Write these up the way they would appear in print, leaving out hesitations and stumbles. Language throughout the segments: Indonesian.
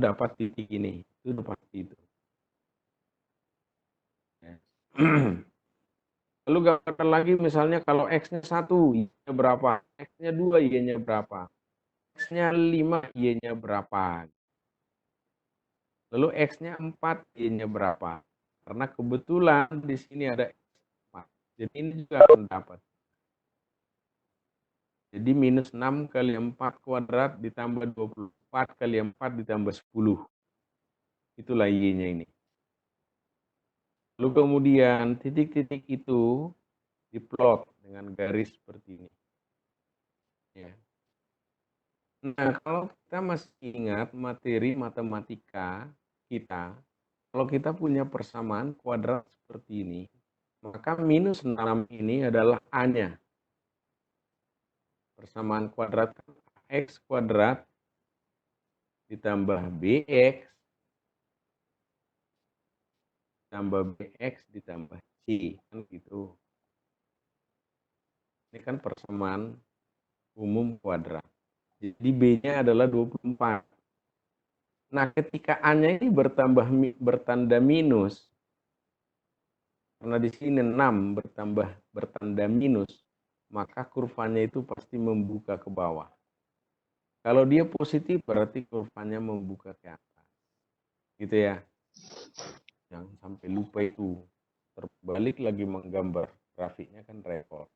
dapat titik ini. Itu dapat itu. Lalu gambarkan lagi misalnya kalau X-nya 1, Y-nya berapa? X-nya 2, Y-nya berapa? X-nya 5, Y-nya berapa? Lalu X-nya 4, Y-nya berapa? Karena kebetulan di sini ada X4. Jadi ini juga akan dapat. Jadi minus 6 kali 4 kuadrat ditambah 24 kali 4 ditambah 10. Itulah Y-nya ini. Lalu kemudian titik-titik itu diplot dengan garis seperti ini. Ya. Nah, kalau kita masih ingat materi matematika kita, kalau kita punya persamaan kuadrat seperti ini, maka minus 6 ini adalah A-nya. Persamaan kuadrat X kuadrat ditambah BX tambah BX ditambah C. Kan gitu. Ini kan persamaan umum kuadrat. Jadi B-nya adalah 24. Nah, ketika A-nya ini bertanda minus, karena di sini 6 bertanda minus, maka kurvanya itu pasti membuka ke bawah. Kalau dia positif berarti kurvanya membuka ke atas. Gitu ya. Jangan sampai lupa itu. Terbalik lagi menggambar. Grafiknya kan repot.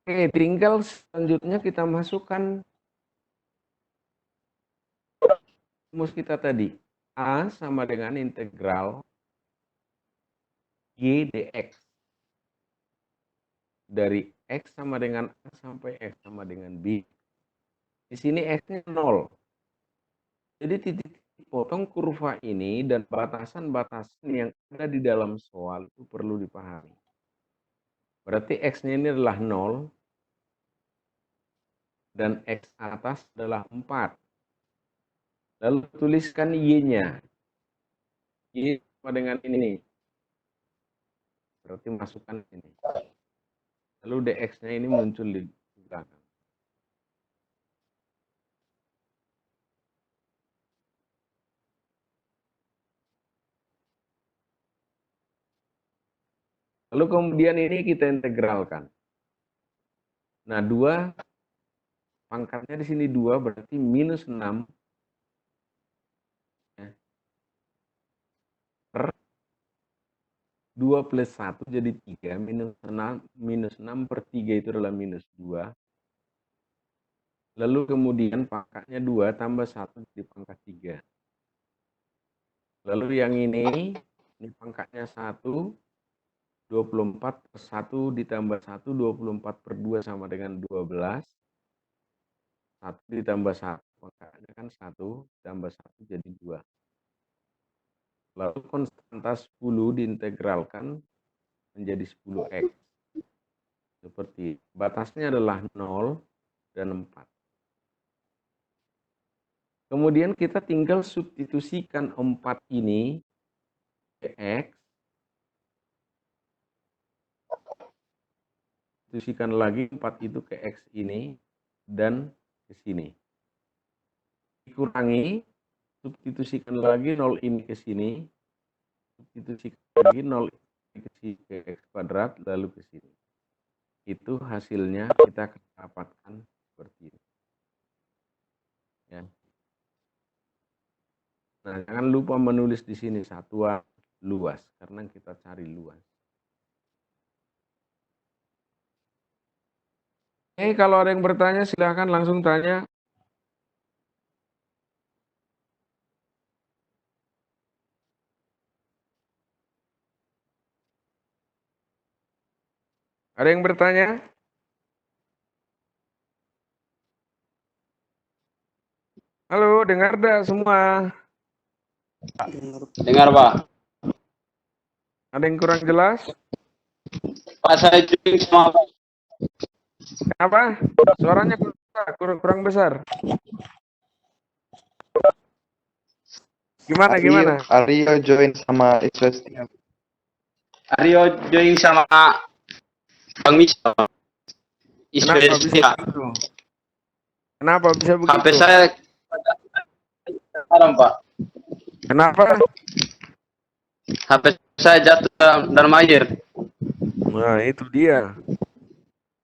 Oke, tinggal selanjutnya kita masukkan rumus kita tadi. A sama dengan integral Y dx. Dari X sama dengan A sampai X sama dengan B. Di sini X-nya 0. Jadi titik potong kurva ini dan batasan-batasan yang ada di dalam soal itu perlu dipahami. Berarti X-nya ini adalah 0 dan X atas adalah 4. Lalu tuliskan Y-nya. Y sama dengan ini. Berarti masukkan ini. Lalu dx-nya ini muncul di belakang. Lalu kemudian ini kita integralkan. Nah, 2 pangkatnya di sini 2 berarti minus 6 ya, per 2 plus 1 jadi 3. Minus 6 per 3 itu adalah minus 2. Lalu kemudian pangkatnya 2 tambah 1 di pangkat 3. Lalu yang ini pangkatnya 1. 24 per 1 ditambah 1, 24 per 2 sama dengan 12. 1 ditambah 1, pangkatnya kan 1, ditambah 1 jadi 2. Lalu konstanta 10 diintegralkan menjadi 10x. Seperti batasnya adalah 0 dan 4. Kemudian kita tinggal substitusikan 4 ini ke X. Substitusikan lagi 4 itu ke X ini dan ke sini. Dikurangi, substitusikan lagi 0 ini ke sini. Substitusikan lagi 0 ini ke X kuadrat lalu ke sini. Itu hasilnya kita akan dapatkan seperti ini. Ya. Nah, jangan lupa menulis di sini satuan luas karena kita cari luas. Kalau ada yang bertanya silahkan langsung tanya. Ada yang bertanya? Halo, dengar dah semua? Dengar, Pak. Ada yang kurang jelas? Pak, saya join sama Pak. Kenapa? Suaranya kurang besar. Gimana? Aryo join sama Iswesti. Aryo join sama Bang Misal. Kenapa bisa begitu? HP saya Malam, Pak. Kenapa? HP saya jatuh dalam air. Nah, itu dia.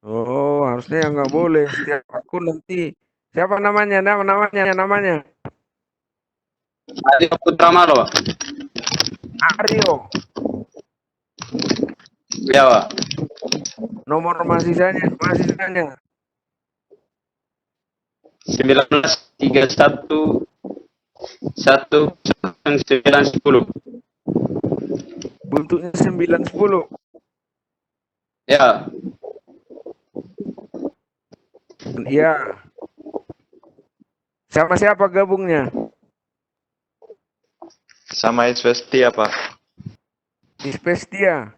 Oh, harusnya nggak boleh. Setiap akun nanti siapa namanya? Namanya Ayo Putra Malo. Aryo. Ya, Pak. Nomor mahasiswanya. 1931 1910. Bentuknya 910. Ya, Iya. Siapa gabungnya? Sama Iswestia, Pak. Ispestia.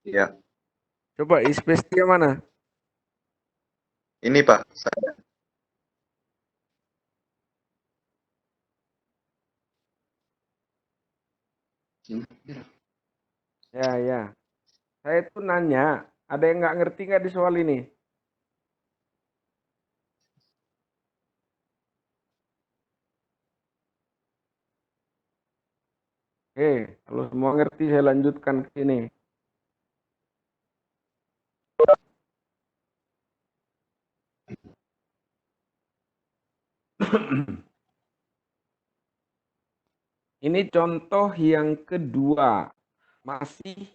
Iya. Coba Ispestia mana? Ini, Pak. Saya. Ya. Saya tuh nanya, ada yang nggak ngerti nggak di soal ini? Kalau semua ngerti saya lanjutkan ke sini. Ini contoh yang kedua. Masih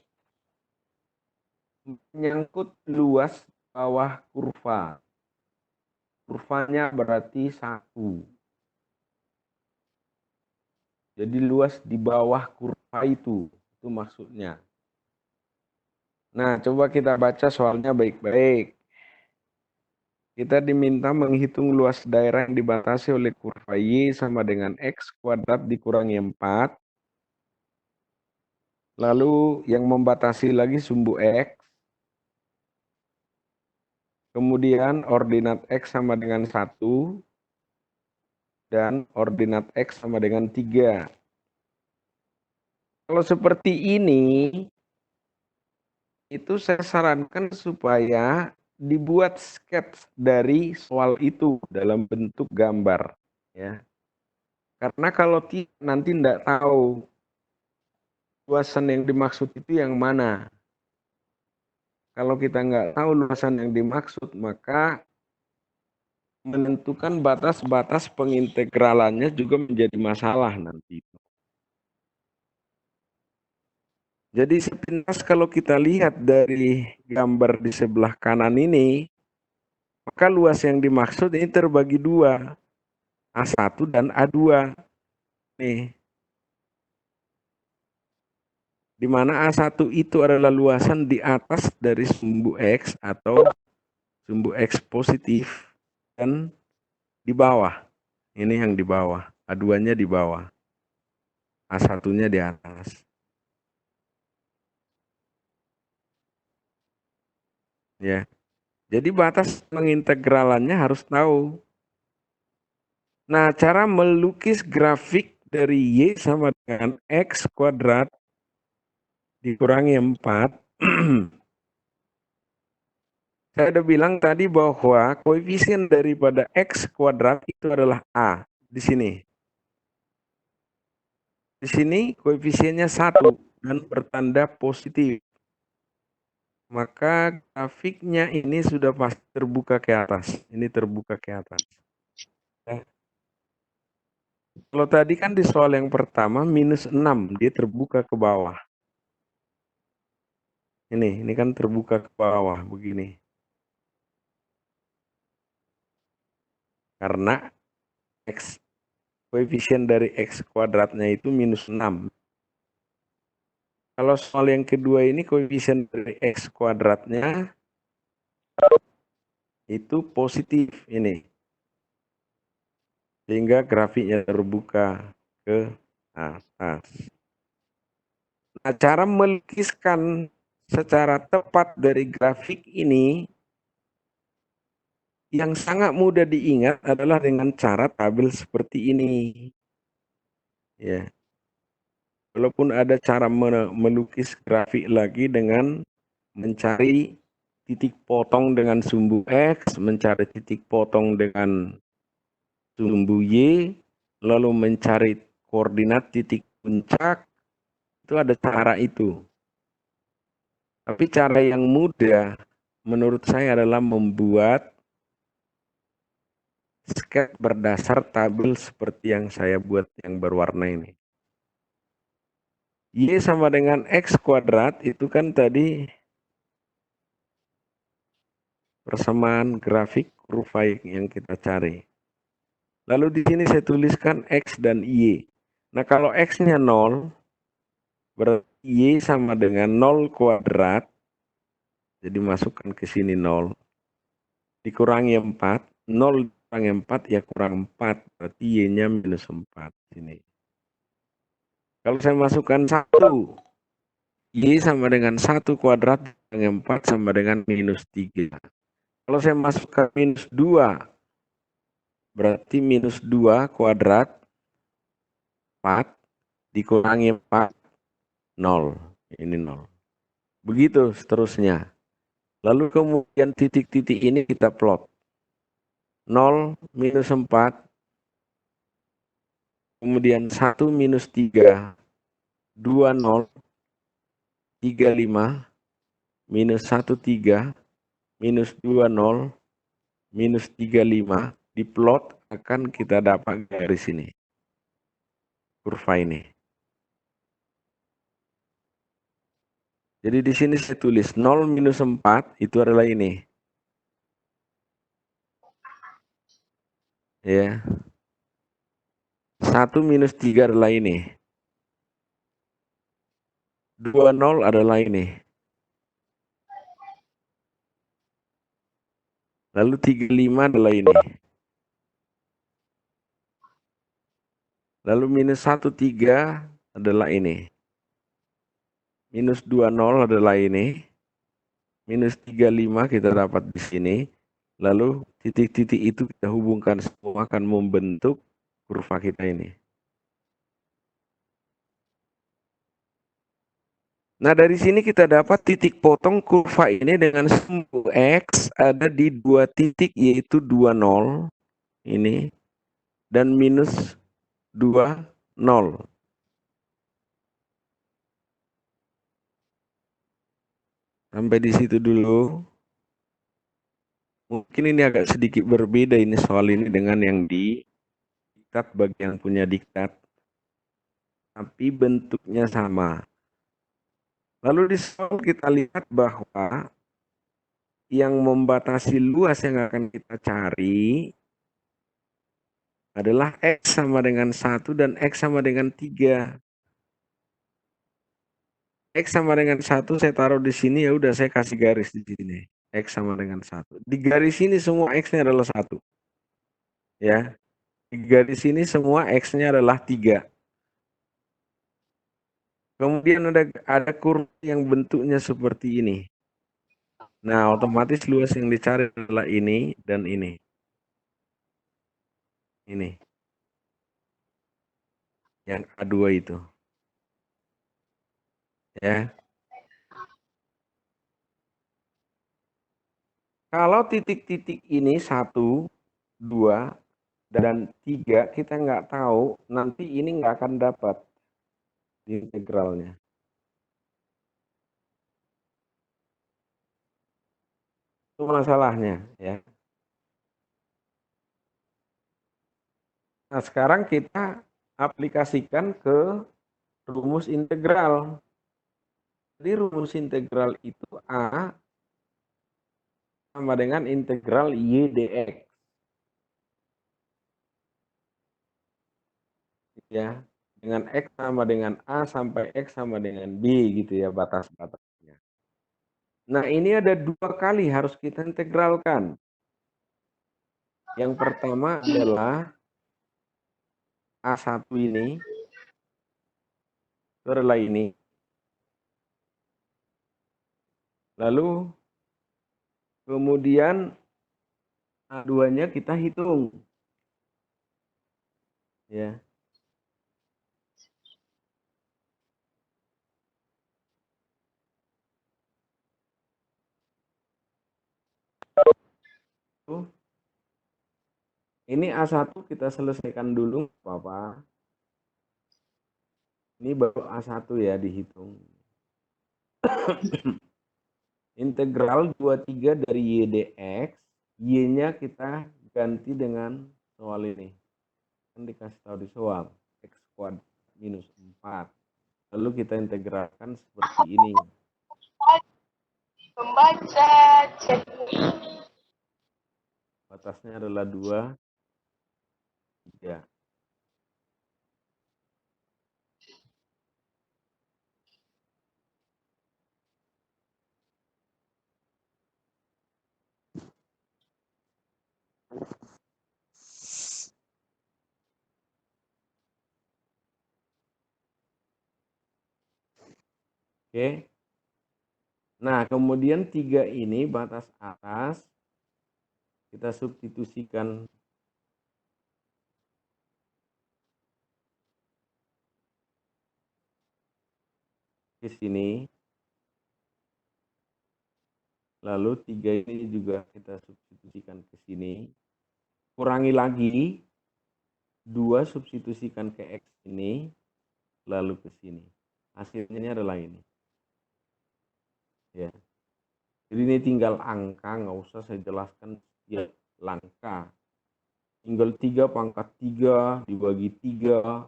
menyangkut luas bawah kurva. Kurvanya berarti 1. Jadi luas di bawah kurva itu maksudnya. Nah, coba kita baca soalnya baik-baik. Kita diminta menghitung luas daerah yang dibatasi oleh kurva Y sama dengan X kuadrat dikurangi 4. Lalu yang membatasi lagi sumbu X. Kemudian ordinat X sama dengan 1. Dan ordinat X sama dengan 3. Kalau seperti ini, itu saya sarankan supaya dibuat sketch dari soal itu dalam bentuk gambar. Ya. Karena kalau nanti tidak tahu luasan yang dimaksud itu yang mana. Kalau kita nggak tahu luasan yang dimaksud, maka menentukan batas-batas pengintegralannya juga menjadi masalah nanti. Jadi sepintas kalau kita lihat dari gambar di sebelah kanan ini, maka luas yang dimaksud ini terbagi 2, A1 dan A2. Nih, di mana A1 itu adalah luasan di atas dari sumbu X atau sumbu X positif, dan di bawah. Ini yang di bawah, A2-nya di bawah, A1-nya di atas. Ya. Jadi batas pengintegralannya harus tahu. Nah, cara melukis grafik dari Y sama dengan X kuadrat dikurangi 4. Saya udah bilang tadi bahwa koefisien daripada X kuadrat itu adalah A. Di sini. Di sini koefisiennya 1 dan bertanda positif. Maka grafiknya ini sudah pasti terbuka ke atas. Ini terbuka ke atas. Ya. Kalau tadi kan di soal yang pertama minus 6, dia terbuka ke bawah. Ini kan terbuka ke bawah begini. Karena X, koefisien dari X kuadratnya itu minus 6. Kalau soal yang kedua ini koefisien dari X kuadratnya itu positif ini. Sehingga grafiknya terbuka ke atas. Nah, cara melukiskan secara tepat dari grafik ini yang sangat mudah diingat adalah dengan cara tabel seperti ini. Ya. Walaupun ada cara melukis grafik lagi dengan mencari titik potong dengan sumbu X, mencari titik potong dengan sumbu Y, lalu mencari koordinat titik puncak, itu ada cara itu. Tapi cara yang mudah menurut saya adalah membuat sketch berdasar tabel seperti yang saya buat yang berwarna ini. Y sama dengan X kuadrat itu kan tadi persamaan grafik kurva yang kita cari. Lalu di sini saya tuliskan X dan Y. Nah kalau X-nya 0, berarti Y sama dengan 0 kuadrat. Jadi masukkan ke sini 0. Dikurangi 4. 0 dikurangi 4 ya kurang 4. Berarti Y-nya minus 4. Sini. Kalau saya masukkan 1. Y sama dengan 1 kuadrat dikurangi 4 sama dengan minus 3. Kalau saya masukkan minus 2. Berarti minus 2 kuadrat 4 dikurangi 4. 0. Ini 0. Begitu seterusnya. Lalu kemudian titik-titik ini kita plot. 0 minus 4. Kemudian 1 minus 3. 2 0. 3 5. Minus 1 3. Minus 2 0. Minus 3 5. Diplot akan kita dapat garis ini. Kurva ini. Jadi di sini saya tulis 0 minus 4 itu adalah ini. Ya. 1 minus 3 adalah ini. 2 0 adalah ini. Lalu 3 5 adalah ini. Lalu minus 1 3 adalah ini. Minus 2 0 adalah ini. Minus 3 5 kita dapat di sini. Lalu titik-titik itu kita hubungkan semua akan membentuk kurva kita ini. Nah dari sini kita dapat titik potong kurva ini dengan sumbu X ada di 2 titik yaitu 2 0 ini dan minus 2 0. Sampai di situ dulu. Mungkin ini agak sedikit berbeda ini soal ini dengan yang di diktat bagi yang punya diktat. Tapi bentuknya sama. Lalu di soal kita lihat bahwa yang membatasi luas yang akan kita cari adalah X sama dengan 1 dan X sama dengan 3. X sama dengan 1 saya taruh di sini, ya udah saya kasih garis di sini. X sama dengan 1. Di garis ini semua X-nya adalah 1. Ya. Di garis ini semua X-nya adalah 3. Kemudian ada kurva yang bentuknya seperti ini. Nah, otomatis luas yang dicari adalah ini dan ini. Ini. Yang A2 itu. Ya. Kalau titik-titik ini 1, 2, dan 3 kita nggak tahu, nanti ini nggak akan dapat integralnya. Itu masalahnya. Ya. Nah, sekarang kita aplikasikan ke rumus integral. Jadi rumus integral itu A sama dengan integral Y dx. Ya, dengan X sama dengan A sampai X sama dengan B gitu ya batas-batasnya. Nah, ini ada 2 kali harus kita integralkan. Yang pertama adalah A1 ini, itu adalah ini. Lalu kemudian A2-nya kita hitung. Ya. Ini A1 kita selesaikan dulu, Bapak. Ini baru A1 ya dihitung. Integral 23 dari Y dx, Y-nya kita ganti dengan soal ini. Kan dikasih tahu di soal, X kuadrat minus 4. Lalu kita integralkan seperti ini. Membaca chat. Batasnya adalah 2, 3. Oke. Nah, kemudian 3 ini batas atas kita substitusikan ke sini. Lalu 3 ini juga kita substitusikan ke sini. Kurangi lagi, 2 substitusikan ke X ini, lalu ke sini. Hasilnya adalah ini. Ya. Jadi ini tinggal angka, nggak usah saya jelaskan ya langkah. Tinggal 3 pangkat 3 dibagi 3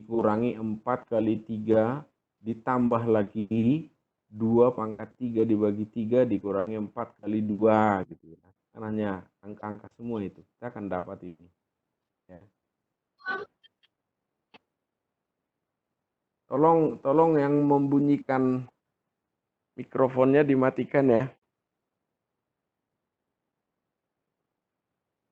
dikurangi 4 kali 3 ditambah lagi 2 pangkat 3 dibagi 3 dikurangi 4 kali 2 gitu ya. Kan hanya angka-angka semua itu. Kita akan dapat ini. Ya. Tolong yang membunyikan mikrofonnya dimatikan ya.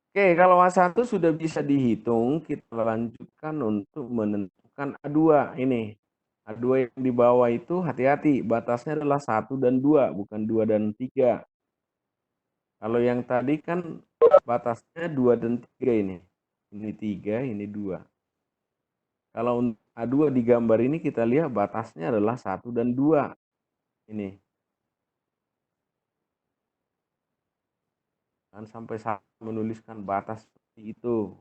Oke, kalau A1 sudah bisa dihitung, kita lanjutkan untuk menentukan A2 ini. A2 yang di bawah itu hati-hati, batasnya adalah 1 dan 2, bukan 2 dan 3. Kalau yang tadi kan batasnya 2 dan 3 ini. Ini 3, ini 2. Kalau untuk A2 di gambar ini kita lihat batasnya adalah 1 dan 2. Ini. Dan sampai saat menuliskan batas seperti itu.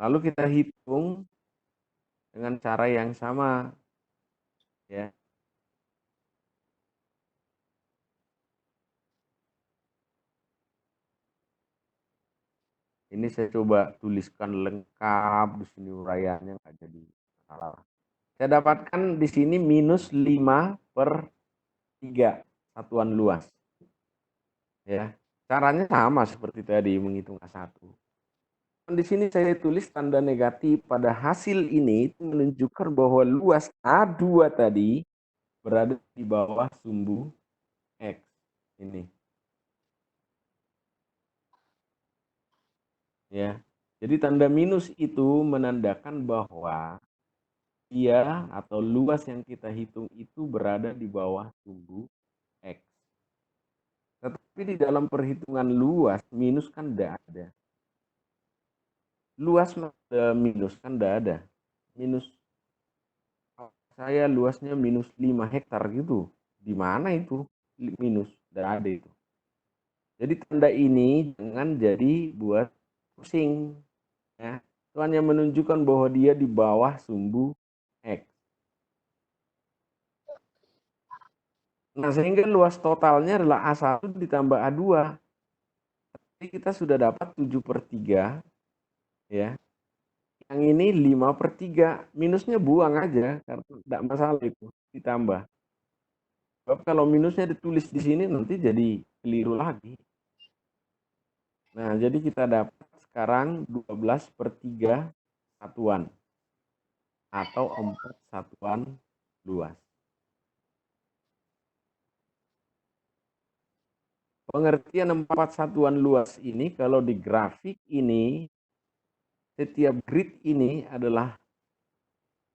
Lalu kita hitung dengan cara yang sama. Ya. Ini saya coba tuliskan lengkap di sini uraiannya nggak jadi salah. Saya dapatkan di sini minus 5/3 satuan luas. Ya, caranya sama seperti tadi menghitung A1. Di sini saya tulis tanda negatif pada hasil ini itu menunjukkan bahwa luas A2 tadi berada di bawah sumbu X ini. Ya. Jadi tanda minus itu menandakan bahwa dia atau luas yang kita hitung itu berada di bawah sumbu X. Tetapi di dalam perhitungan luas, minus kan tidak ada. Luas minus kan tidak ada. Minus, saya luasnya minus 5 hektar gitu. Di mana itu minus? Tidak ada itu. Jadi tanda ini jangan jadi buat pusing. Ya. Itu hanya menunjukkan bahwa dia di bawah sumbu X. Nah, sehingga luas totalnya adalah A1 ditambah A2. Jadi kita sudah dapat 7/3. Ya. Yang ini 5/3. Minusnya buang aja, karena tidak masalah itu. Ditambah. Sebab kalau minusnya ditulis di sini, nanti jadi keliru lagi. Nah, jadi kita dapat sekarang 12/3 satuan. Atau 4 satuan luas. Pengertian 4 satuan luas ini kalau di grafik ini setiap grid ini adalah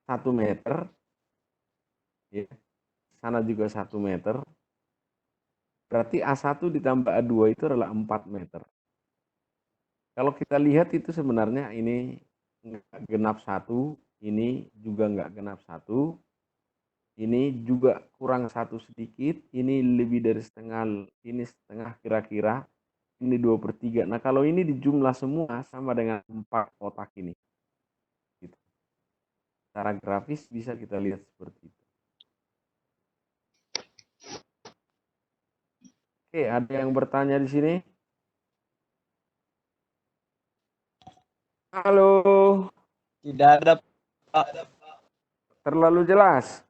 1 meter, ya. Sana juga 1 meter. Berarti A1 ditambah A2 itu adalah 4 meter. Kalau kita lihat itu sebenarnya ini nggak genap 1, ini juga nggak genap 1, ini juga kurang 1 sedikit, ini lebih dari setengah, ini setengah kira-kira. ini 2/3. Nah, kalau ini dijumlah semua sama dengan 4 kotak ini. Gitu. Secara grafis bisa kita lihat seperti itu. Oke, ada yang bertanya di sini? Halo, Tidak ada, Pak. terlalu jelas.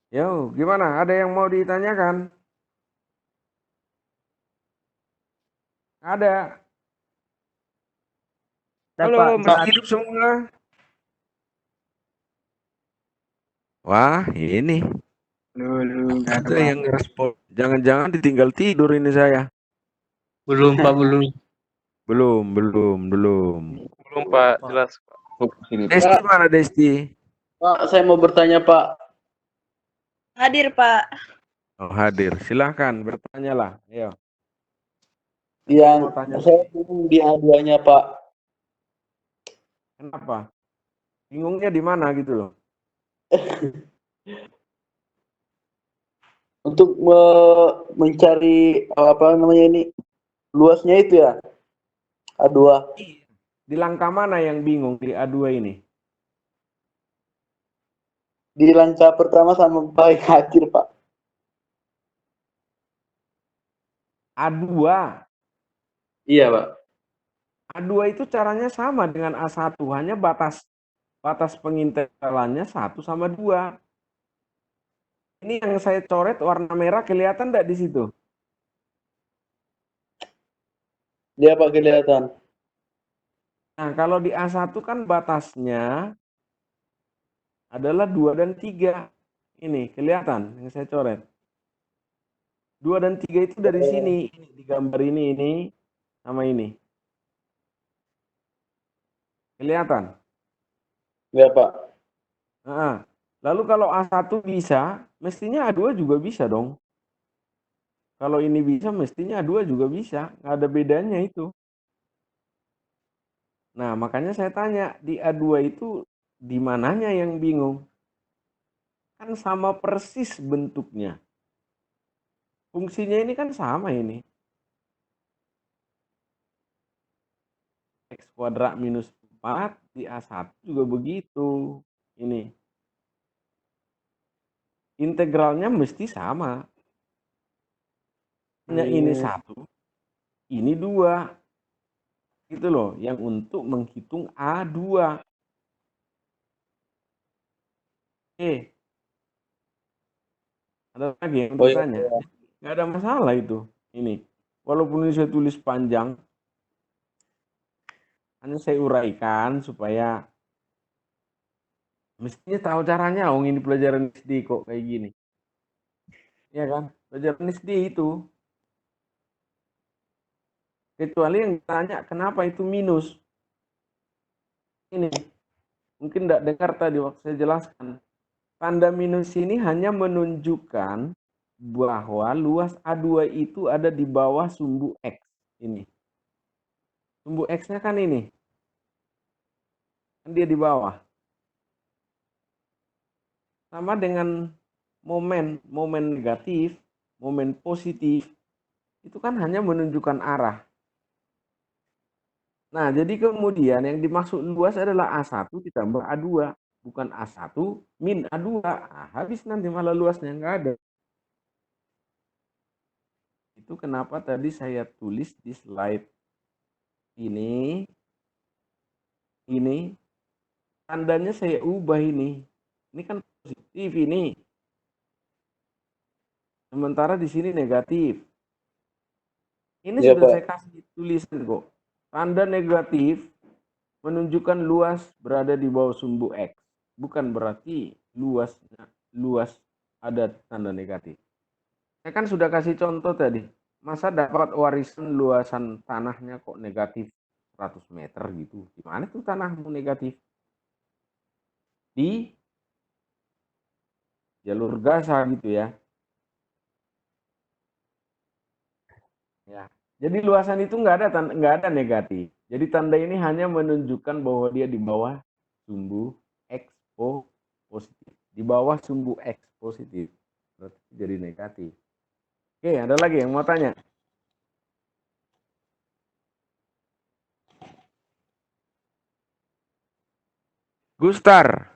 Yo, gimana? Ada yang mau ditanyakan? Ada. Halo, Pak. masih hidup semua? Wah, ini Dulu, nggak ada, ada Pak. yang ngerespon. Jangan-jangan ditinggal tidur ini saya. Belum, Pak, belum. Belum, belum, belum. Belum, Pak. Jelas, Pak. Desti mana Desti? Pak, saya mau bertanya, Pak. Hadir, Pak. Oh, hadir. Silahkan, bertanyalah. Ayo. Yang Mau tanya saya bingung di A2-nya, Pak. kenapa? Bingungnya di mana gitu loh? Untuk mencari apa namanya ini luasnya itu ya A2. Di langkah mana yang bingung di A2 ini? Di langkah pertama sama paling akhir, Pak. A2. Iya, Pak. A2 itu caranya sama dengan A1, hanya batas pengintegralannya 1 sama 2. Ini yang saya coret warna merah kelihatan enggak di situ? Dia Pak kelihatan. Nah, kalau di A1 kan batasnya adalah 2 dan 3. Ini kelihatan yang saya coret. 2 dan 3 itu dari sini. Ini di gambar ini sama ini. Kelihatan? Iya, Pak. Nah, lalu kalau A1 bisa, mestinya A2 juga bisa dong. Kalau ini bisa, mestinya A2 juga bisa. Nggak ada bedanya itu. Nah, makanya saya tanya, di A2 itu di mananya yang bingung? Kan sama persis bentuknya. Fungsinya ini kan sama ini. X kuadrat minus 4 di A1 juga begitu. Ini. Integralnya mesti sama. Hanya ini 1, ini 2. Gitu loh, yang untuk menghitung A2. Ada lagi yang Oh iya. bertanya? Nggak ada masalah itu. Ini. Walaupun ini saya tulis panjang, hanya saya uraikan supaya mestinya tahu caranya. Oh, ini pelajaran SD kok kayak gini. Ya kan? Pelajaran SD itu. Kecuali yang ditanya kenapa itu minus. Ini. Mungkin tidak dengar tadi waktu saya jelaskan. Tanda minus ini hanya menunjukkan bahwa luas A2 itu ada di bawah sumbu X. Ini. Sumbu X-nya kan ini. Kan dia di bawah. Sama dengan momen negatif, momen positif, itu kan hanya menunjukkan arah. Nah, jadi kemudian yang dimaksud luas adalah A1 ditambah A2, bukan A1 min A2. Nah, habis nanti malah luasnya nggak ada. Itu kenapa tadi saya tulis di slide ini, tandanya saya ubah ini. Ini kan positif ini. Sementara di sini negatif. Ini Iya, sudah Pak. saya kasih tulisan kok. Tanda negatif menunjukkan luas berada di bawah sumbu X. Bukan berarti luas ada tanda negatif. Saya kan sudah kasih contoh tadi. Masa dapat warisan luasan tanahnya kok negatif 100 meter gitu. Gimana tuh tanahmu negatif? di jalur Gaza gitu ya. Ya. Jadi luasan itu nggak ada negatif. Jadi tanda ini hanya menunjukkan bahwa dia di bawah sumbu X positif. Di bawah sumbu X positif. Berarti jadi negatif. Oke, ada lagi yang mau tanya? Gustar.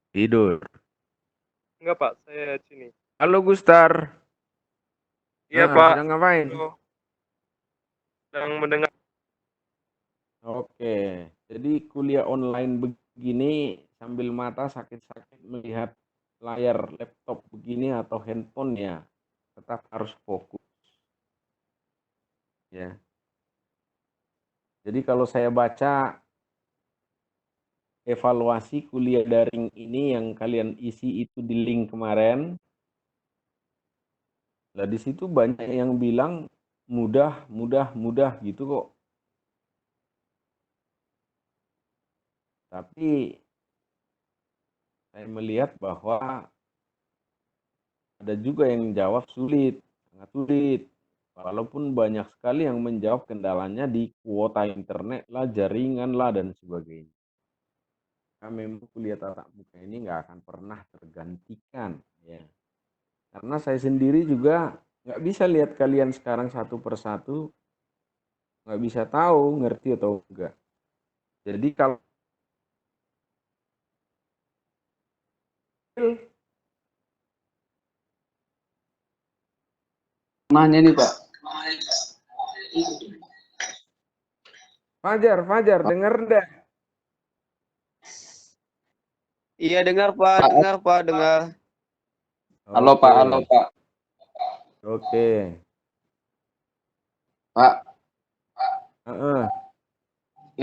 Tidur. Enggak, Pak. Saya sini. Halo Gustar. Iya, Pak. Sedang ngapain? Halo. Sedang mendengar. Oke, jadi kuliah online begini sambil mata sakit-sakit melihat layar laptop begini atau handphone ya, tetap harus fokus ya. Jadi kalau saya baca evaluasi kuliah daring ini yang kalian isi itu di link kemarin, lah di situ banyak yang bilang mudah gitu kok. Tapi saya melihat bahwa ada juga yang jawab sulit, sangat sulit. Walaupun banyak sekali yang menjawab kendalanya di kuota internet lah, jaringan lah, dan sebagainya. Karena memang kuliah tatap muka ini nggak akan pernah tergantikan. Ya. Karena saya sendiri juga nggak bisa lihat kalian sekarang satu persatu, nggak bisa tahu ngerti atau enggak. Jadi kalau Nanya nih Pak. Fajar, denger deh. Iya dengar Pak, dengar. Halo Pak, halo Pak. Oke. Pak, Heeh.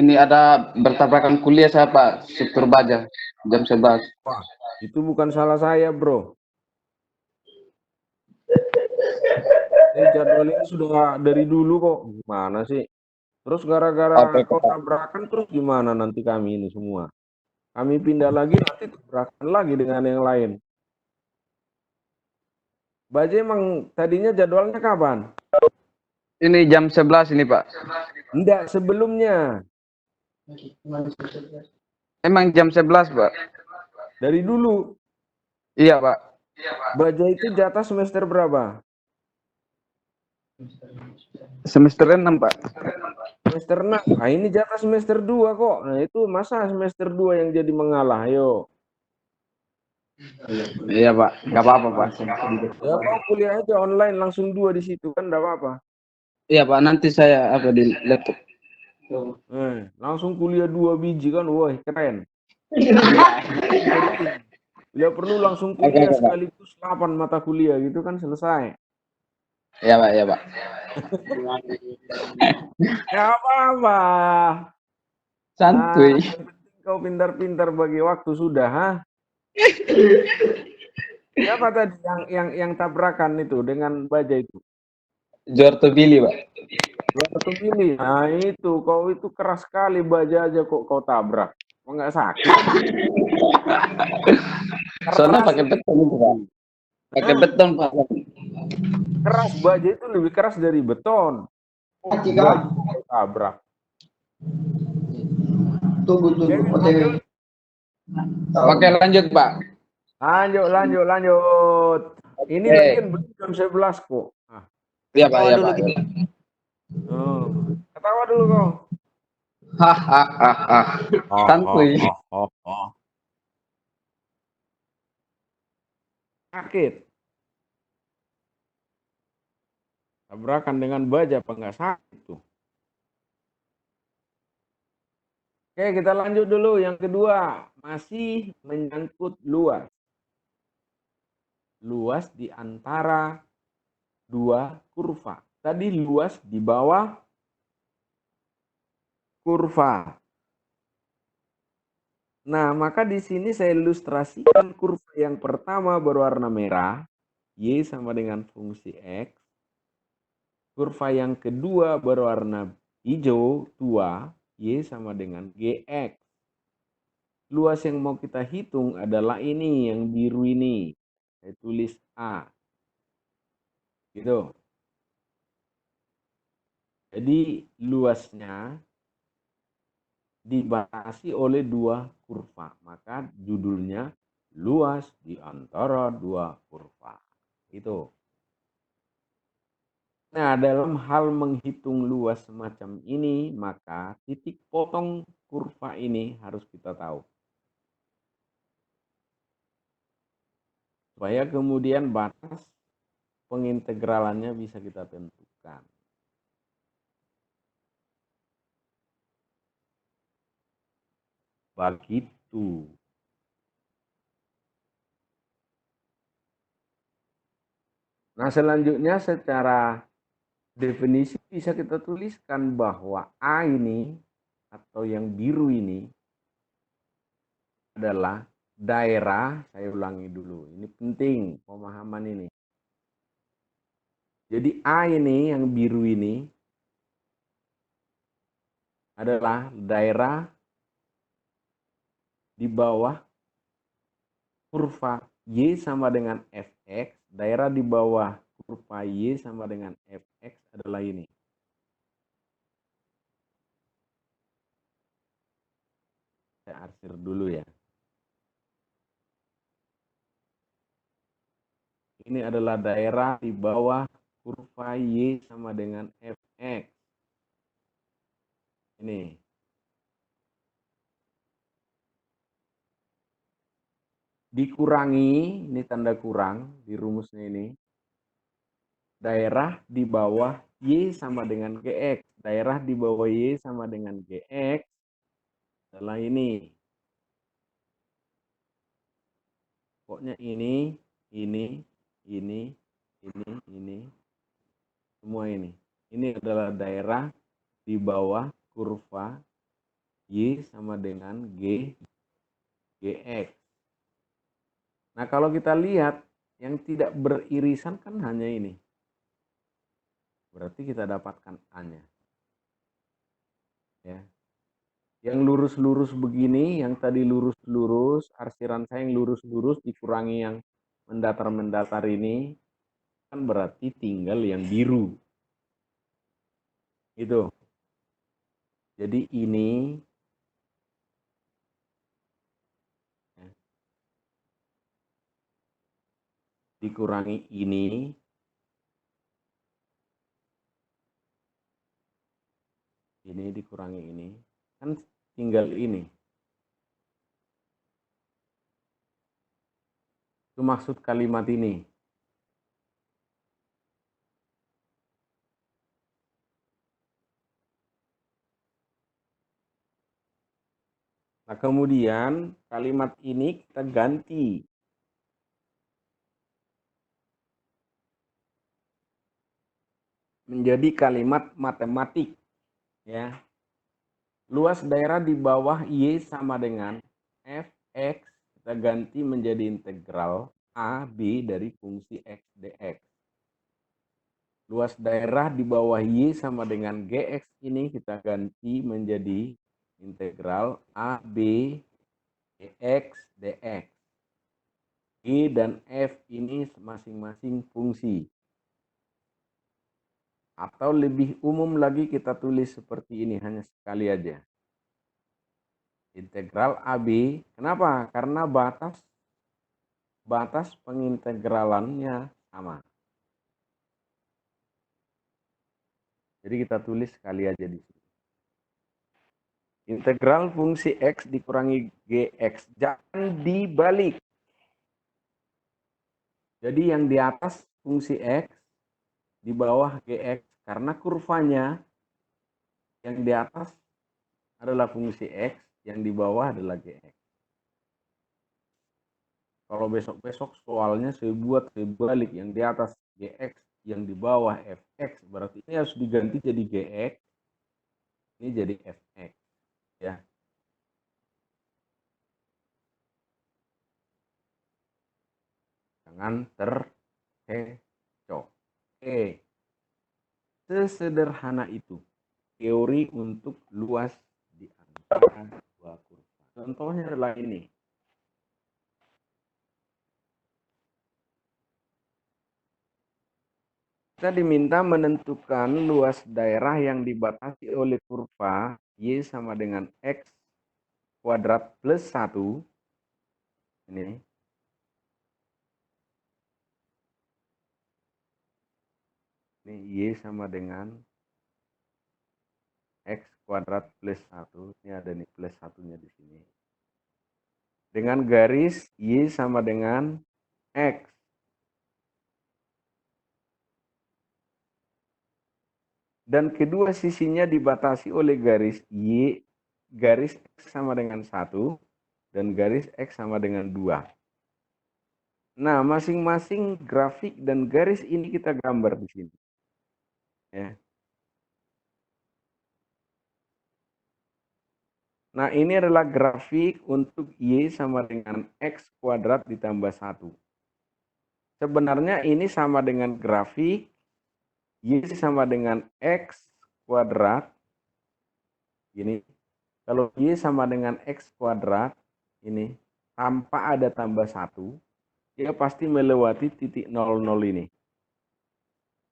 ini ada bertabrakan kuliah saya Pak, Sektor Baja, jam 11. Wah, itu bukan salah saya, bro. Jadwal ini sudah dari dulu kok. Gimana sih? Terus gara-gara Oke, kau Pak. tabrakan terus gimana nanti kami ini semua? Kami pindah lagi nanti tabrakan lagi dengan yang lain. Baje emang tadinya jadwalnya kapan? Ini jam 11 ini Pak. Enggak, sebelumnya. Emang jam 11 Pak? Dari dulu. Iya Pak. Baja itu jatah semester berapa? Semester 6 Pak. Semester 6. Ah, ini jatah semester 2 kok. Nah, itu masa semester 2 yang jadi mengalah? Ayo. Iya Pak, nggak apa-apa Pak. Ya, kau kuliah aja online langsung 2 di situ kan enggak apa-apa. Iya Pak, nanti saya apa di laptop. Langsung kuliah 2 biji kan, wah keren. Bila perlu langsung kuliah Oke, Pak. sekaligus 8 mata kuliah gitu kan selesai. Iya Pak, iya Pak. Ya apa-apa. Santuy. Yang penting kau pintar-pintar bagi waktu sudah, ha? Siapa tadi yang tabrakan itu dengan baja itu? Jorto Billy Pak. Waktu pilih. Nah itu, kau itu keras sekali baja aja kok kau tabrak. Kok nggak sakit? Soalnya pakai beton itu Pak. Pakai beton Pak. Keras baja itu lebih keras dari beton. Baja kau tabrak. Tunggu. Lanjut. Oke lanjut Pak. Lanjut. Ini Oke. lagi belum jam 11 kok. Ah. Iya Pak, iya Pak. Oh. Ketawa dulu kau. Hahaha. Santuy. Sakit. Tabrakan dengan baja apa nggak sakit tuh? Oke, kita lanjut dulu. Yang kedua, masih menyangkut luas. Luas di antara dua kurva. Tadi luas di bawah kurva. Nah, maka di sini saya ilustrasikan kurva yang pertama berwarna merah, Y sama dengan fungsi X. Kurva yang kedua berwarna hijau tua, Y sama dengan GX. luas yang mau kita hitung adalah ini, yang biru ini. Saya tulis A. Gitu. Jadi luasnya dibatasi oleh dua kurva. Maka judulnya luas di antara dua kurva. Itu. Nah, dalam hal menghitung luas semacam ini, maka titik potong kurva ini harus kita tahu. Supaya kemudian batas pengintegralannya bisa kita tentukan. Begitu. Nah, selanjutnya secara definisi bisa kita tuliskan bahwa A ini atau yang biru ini adalah daerah, saya ulangi dulu, ini penting pemahaman ini. Jadi A ini yang biru ini adalah daerah di bawah kurva Y sama dengan Fx, daerah di bawah kurva Y sama dengan Fx adalah ini. Saya arsir dulu ya. Ini adalah daerah di bawah kurva Y sama dengan Fx. Ini. Dikurangi, ini tanda kurang di rumusnya ini. Daerah di bawah Y sama dengan Gx. Daerah di bawah Y sama dengan Gx adalah ini. Pokoknya ini, semua ini. Ini adalah daerah di bawah kurva Y sama dengan Gx. Nah, kalau kita lihat yang tidak beririsan kan hanya ini. Berarti kita dapatkan A-nya. Ya. Yang lurus-lurus begini, yang tadi lurus-lurus, arsiran saya yang lurus-lurus dikurangi yang mendatar-mendatar ini, kan berarti tinggal yang biru. Itu. Jadi ini ya, dikurangi ini dikurangi ini, kan tinggal ini. Itu maksud kalimat ini. Nah, kemudian kalimat ini kita ganti. Menjadi kalimat matematik. Ya. Luas daerah di bawah Y sama dengan Fx, kita ganti menjadi integral AB dari fungsi X dx. Luas daerah di bawah Y sama dengan Gx ini kita ganti menjadi integral AB Gx dx. G dan F ini masing-masing fungsi. Atau lebih umum lagi kita tulis seperti ini, hanya sekali aja. Integral AB, kenapa? Karena batas pengintegralannya sama. Jadi kita tulis sekali aja di sini. Integral fungsi X dikurangi Gx, jangan dibalik. Jadi yang di atas fungsi X, di bawah Gx, karena kurvanya yang di atas adalah fungsi X, yang di bawah adalah Gx. Kalau besok-besok soalnya saya balik, yang di atas Gx, yang di bawah Fx, berarti ini harus diganti jadi Gx, ini jadi Fx. Ya. Jangan terkecoh. Oke. Sesederhana itu teori untuk luas di antara dua kurva. Contohnya adalah ini. Kita diminta menentukan luas daerah yang dibatasi oleh kurva Y sama dengan X kuadrat plus 1. Ini. Ini Y sama dengan X kuadrat plus 1. Ini ada nih plus satunya di sini. Dengan garis Y sama dengan X. Dan kedua sisinya dibatasi oleh garis Y, garis X sama dengan 1, dan garis X sama dengan 2. Nah, masing-masing grafik dan garis ini kita gambar di sini. Ya. Nah, ini adalah grafik untuk Y sama dengan X kuadrat ditambah 1. Sebenarnya ini sama dengan grafik Y sama dengan X kuadrat. Ini, kalau Y sama dengan X kuadrat, ini, tanpa ada tambah 1, dia pasti melewati titik 00 ini.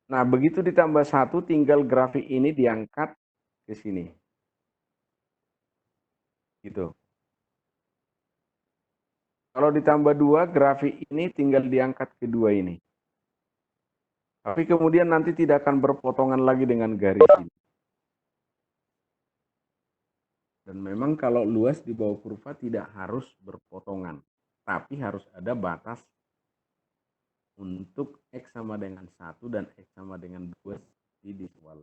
Nah, begitu ditambah 1, tinggal grafik ini diangkat ke sini. Gitu. Kalau ditambah 2, grafik ini tinggal diangkat ke 2 ini. Tapi kemudian nanti tidak akan berpotongan lagi dengan garis ini. Dan memang kalau luas di bawah kurva tidak harus berpotongan. Tapi harus ada batas untuk X sama dengan 1 dan X sama dengan 2 di visual.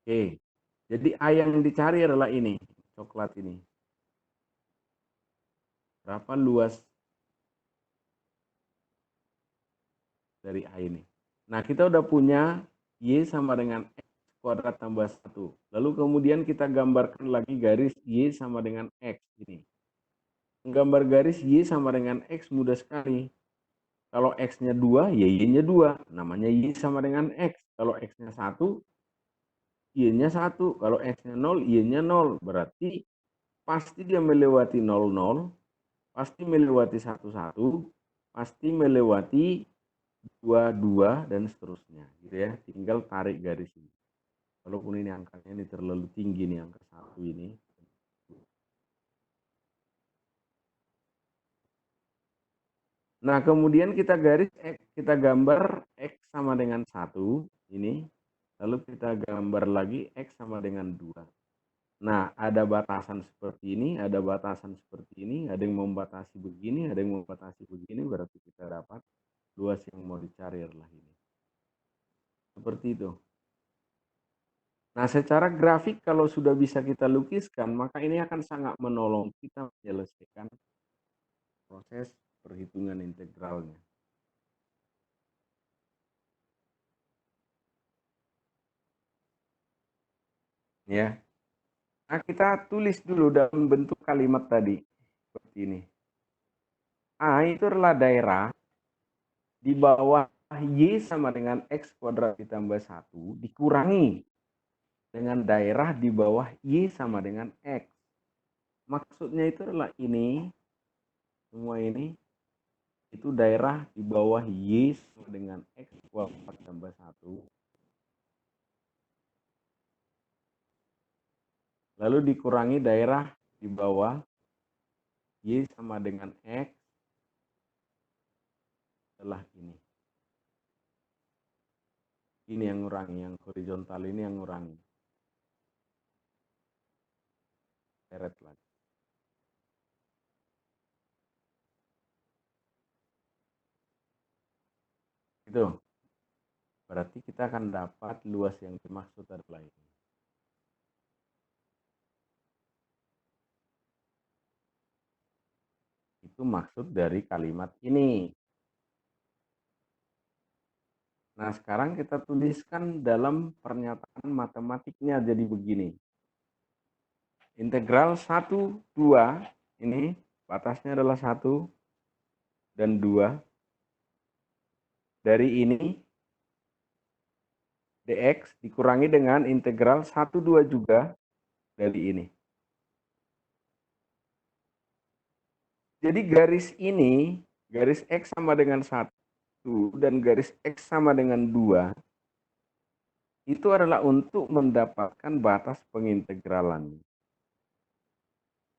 Oke, jadi A yang dicari adalah ini, coklat ini. Berapa luas dari A ini? Nah, kita udah punya Y sama dengan X kuadrat tambah 1. Lalu kemudian kita gambarkan lagi garis Y sama dengan X ini. Menggambar garis Y sama dengan X mudah sekali. Kalau X-nya 2, ya Y-nya 2. Namanya Y sama dengan X. Kalau X-nya 1, Y-nya 1. Kalau X-nya 0, Y-nya 0. Berarti pasti dia melewati 0, 0. Pasti melewati 1, 1. Pasti melewati 2, 2, dan seterusnya. Gitu ya. Tinggal tarik garis ini. Walaupun ini angkanya ini terlalu tinggi nih, angka 1 ini. Nah, kemudian kita gambar X sama dengan 1, ini. Lalu kita gambar lagi X sama dengan 2. Nah, ada batasan seperti ini, ada batasan seperti ini, ada yang membatasi begini, ada yang membatasi begini, berarti kita dapat luas yang mau dicari adalah ini. Seperti itu. Nah, secara grafik kalau sudah bisa kita lukiskan, maka ini akan sangat menolong kita menyelesaikan proses perhitungan integralnya. Ya. Nah, kita tulis dulu dalam bentuk kalimat tadi. Seperti ini. A itu adalah daerah di bawah Y sama dengan X kuadrat ditambah 1 dikurangi dengan daerah di bawah Y sama dengan X. Maksudnya itu adalah ini, semua ini, itu daerah di bawah Y sama dengan X kuadrat tambah 1. Lalu dikurangi daerah di bawah Y sama dengan X adalah ini. Ini yang ngurangi, yang horizontal ini yang ngurangi. Seret lagi. Itu. Berarti kita akan dapat luas yang dimaksud adalah ini. Itu maksud dari kalimat ini. Nah, sekarang kita tuliskan dalam pernyataan matematiknya jadi begini. Integral 1, 2, ini batasnya adalah 1 dan 2. Dari ini dx dikurangi dengan integral 1/2 juga dari ini. Jadi garis ini, garis X sama dengan 1 dan garis X sama dengan 2, itu adalah untuk mendapatkan batas pengintegralan.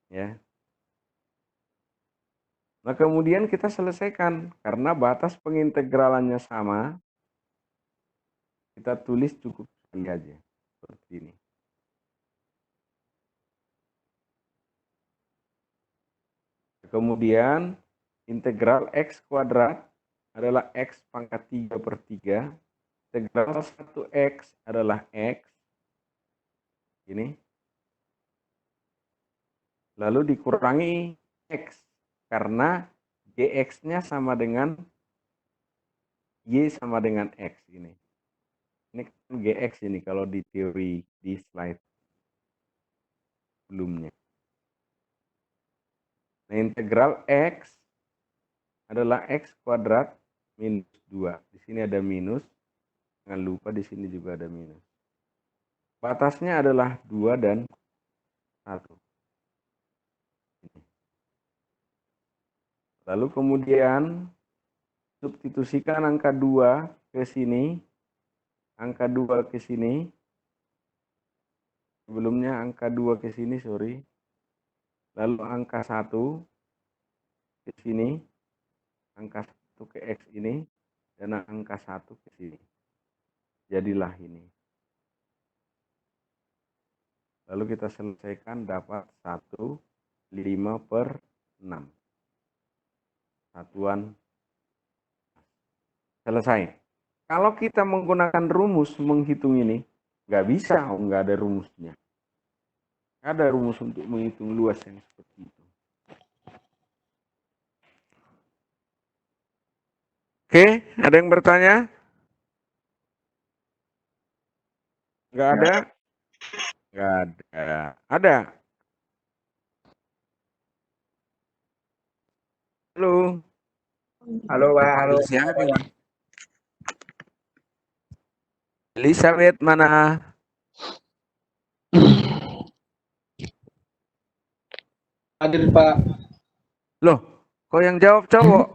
Ya. Nah, kemudian kita selesaikan. Karena batas pengintegralannya sama, kita tulis cukup sekali aja. Seperti ini. Kemudian, integral X kuadrat adalah X pangkat 3/3. Integral 1X adalah X. Ini. Lalu dikurangi X. Karena Gx-nya sama dengan Y sama dengan X ini. Ini kan Gx ini kalau di teori di slide sebelumnya. Nah, integral X adalah X kuadrat minus 2. Di sini ada minus. Jangan lupa di sini juga ada minus. Batasnya adalah 2 dan 1. Lalu kemudian substitusikan angka 2 ke sini, angka 2 ke sini. Sebelumnya angka 2 ke sini, sorry. Lalu angka 1 ke sini, angka 1 ke X ini, dan angka 1 ke sini. Jadilah ini. Lalu kita selesaikan dapat 1/5/6. Satuan selesai. Kalau kita menggunakan rumus menghitung ini, nggak bisa, nggak ada rumusnya. Nggak ada rumus untuk menghitung luas yang seperti itu. Oke, ada yang bertanya? Nggak ada? Nggak ada. Ada? Halo? Halo, Pak. Halo. Siapa ini? Elizabeth mana? Hadir, Pak. Loh, kok yang jawab cowok?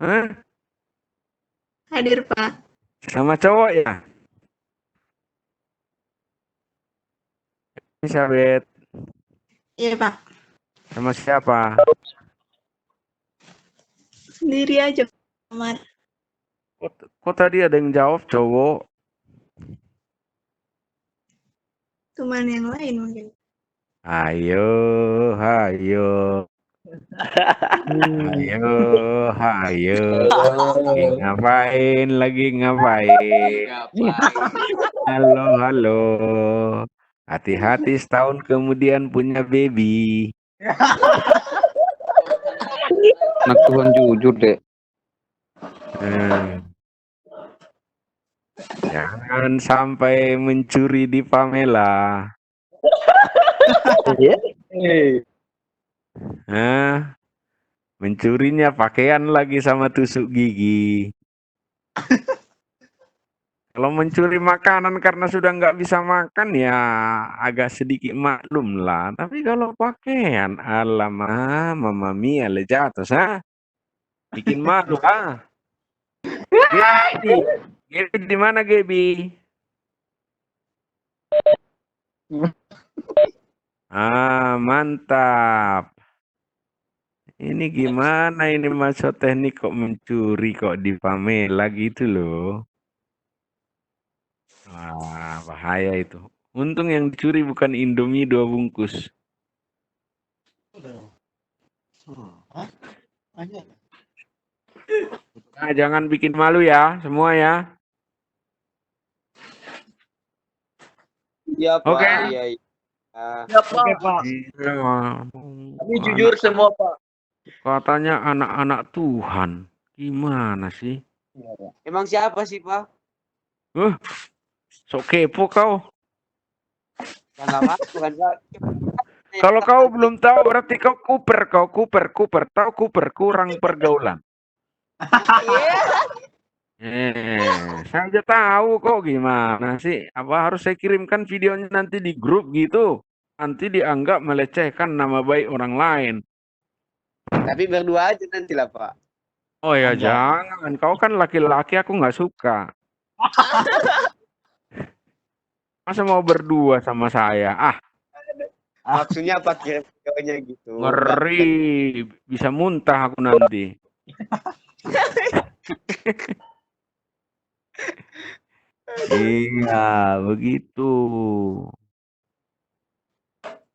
Hah? Hadir, Pak. Sama cowok ya? Elizabeth, Iya, Pak. sama siapa? Sendiri aja, Kamar. Kok tadi ada yang jawab cowok? Teman yang lain mungkin. Ayo, ayo, ayo, ayo. Lagi ngapain? Halo, halo. Hati-hati setahun kemudian punya baby. Anak Tuhan jujur, Dek. Jangan sampai mencuri di Pamela. Mencurinya pakaian lagi sama tusuk gigi. Kalau mencuri makanan karena sudah nggak bisa makan ya agak sedikit maklum lah. Tapi kalau pakaian, alamak, Mamma Mia lejatos, bikin malu, Gaby di mana Gaby? Mantap. Ini gimana ini masuk teknik kok mencuri kok di Pamela gitu loh. Wah, bahaya itu. Untung yang dicuri bukan Indomie 2 bungkus. Nah, jangan bikin malu ya, semua ya. Iya, Pak. Oke. Iya, iya. Ya, Pak. Oke, Pak. Tapi jujur semua, Pak. Katanya anak-anak Tuhan. Gimana sih? Emang siapa sih, Pak? Sok kepo kau. Ya nggak masuk kan, Pak. Kalau kau belum tahu berarti kau Cooper. Tahu Cooper, kurang pergaulan. Saya aja tahu kok gimana sih. Apa harus saya kirimkan videonya nanti di grup gitu? Nanti dianggap melecehkan nama baik orang lain. Tapi berdua aja nanti lah, Pak. Oh ya jangan, kau kan laki-laki aku nggak suka. Masa mau berdua sama saya? Ah, Maksudnya apa kirim videonya gitu? ngeri. Bisa muntah aku nanti. Iya, begitu.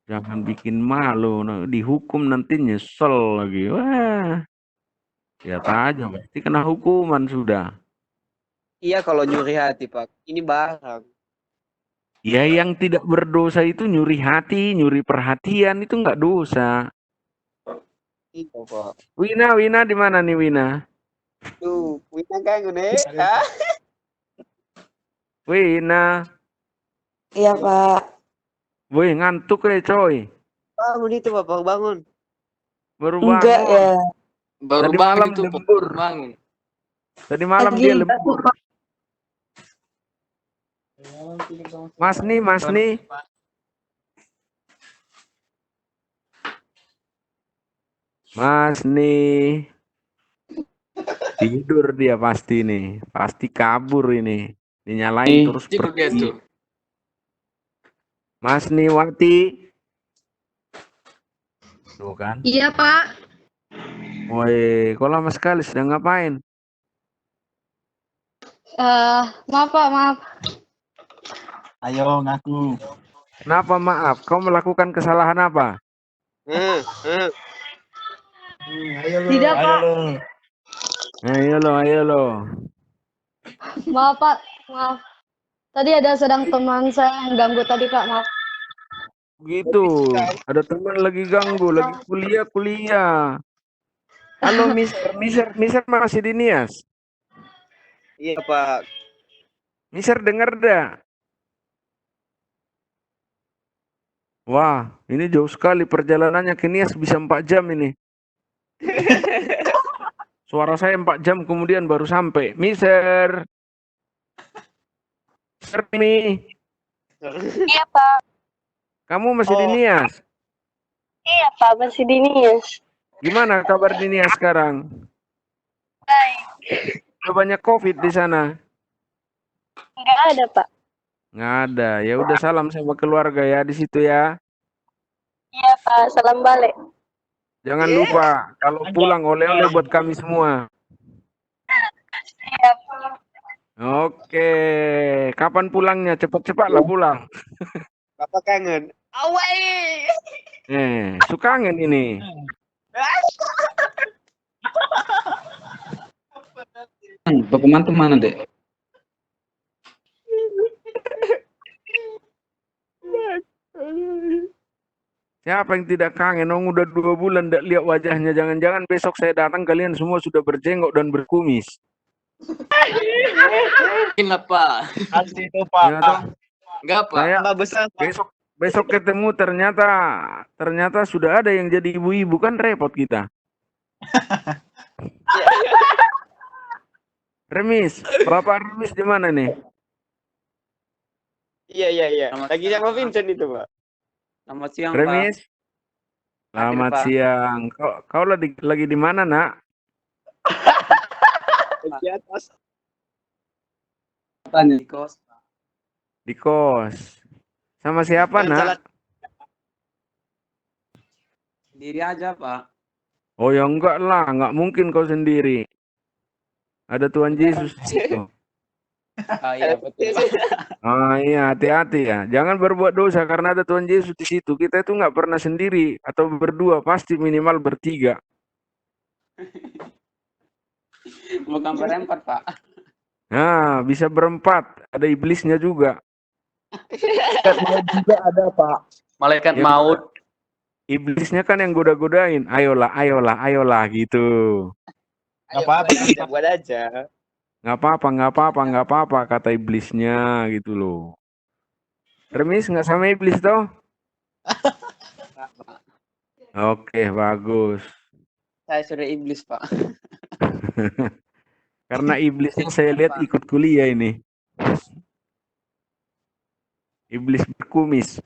Jangan bikin malu, dihukum nanti nyesel lagi. Wah, lihat aja, pasti kena hukuman sudah. Iya kalau nyuri hati, Pak. Ini barang. Ya yang tidak berdosa itu nyuri hati, nyuri perhatian itu nggak dosa. Iya, Pak. Wina di mana nih Wina? Tuh, punya kan gue. Wina, Iya, Pak. woi ngantuk coy. Bangun itu, Pak. Baru bangun. Baru Enggak bangun. ya. Baru Tadi bangun malam itu lembur. bangun. Tadi malam Lagi dia lembur. Mas nih. Mas nih. Tidur dia pasti nih. Pasti kabur ini. Dinyalain terus Itu dia pergi. tuh. Mas Niwati. Tuh kan. Iya, Pak. Woi, kok lama sekali sedang ngapain? Maaf, Pak, maaf. Ayo ngaku. Kenapa maaf? Kau melakukan kesalahan apa? Ayo lo. Tidak, Ayo Pak. lo. Ayo lo. Maaf, Pak. Maaf. Tadi ada sedang teman saya yang ganggu tadi, Pak. Maaf. Gitu. Ada teman lagi ganggu, lagi kuliah. Halo, Mister masih di Nias? Iya, Pak. Mister dengar dah? Wah, ini jauh sekali perjalanannya ke Nias bisa 4 jam ini. Suara saya 4 jam kemudian baru sampai. Mister ini, Iya, Pak. kamu masih di Nias? Iya, Pak. Masih di Nias. Gimana kabar di Nias sekarang? Baik. Udah banyak COVID di sana? Enggak ada, Pak. Nggak ada. Ya udah salam sama keluarga ya di situ ya. Iya, Pak. Salam balik. Jangan lupa kalau pulang oleh-oleh buat kami semua. Iya, Pak. Oke, kapan pulangnya? Cepat-cepatlah pulang. Bapak kangen. Awai. Suka kangen ini. Dokumen tuh mana, Dek? Siapa yang tidak kangen? Orang udah 2 bulan tidak lihat wajahnya. Jangan-jangan besok saya datang kalian semua sudah berjenggot dan berkumis. Kenapa? Asli itu Pak. Ya, toh? Enggak, Pak. Saya Tambah besar, Pak. besok ketemu ternyata sudah ada yang jadi ibu-ibu, kan repot kita. Remis, Bapak Remis di mana nih? Iya. Lagi sama Vincent itu, Pak. Selamat siang, Pak. Remis, selamat Pak. siang. Kau lagi di mana, Nak? Di atas. Tanya di kos. Di kos. Sama siapa, Nak? Sendiri aja, Pak. Oh ya enggak lah, enggak mungkin kau sendiri. Ada Tuhan Yesus di situ. Iya, betul. Ah iya, hati-hati ya. Jangan berbuat dosa karena ada Tuhan Yesus di situ. Kita itu nggak pernah sendiri atau berdua, pasti minimal bertiga. Bukan berempat, Pak. Nah, bisa berempat. Ada iblisnya juga. Juga ada Pak. Malaikat Ya, maut. Iblisnya kan yang goda-godain. Ayolah gitu. Apa-apa. Buat aja. Nggak apa-apa, kata iblisnya gitu loh. Remis nggak sama iblis toh? Oke, bagus. Saya sudah iblis, Pak. Karena iblisnya saya lihat ikut kuliah ini. Iblis berkumis.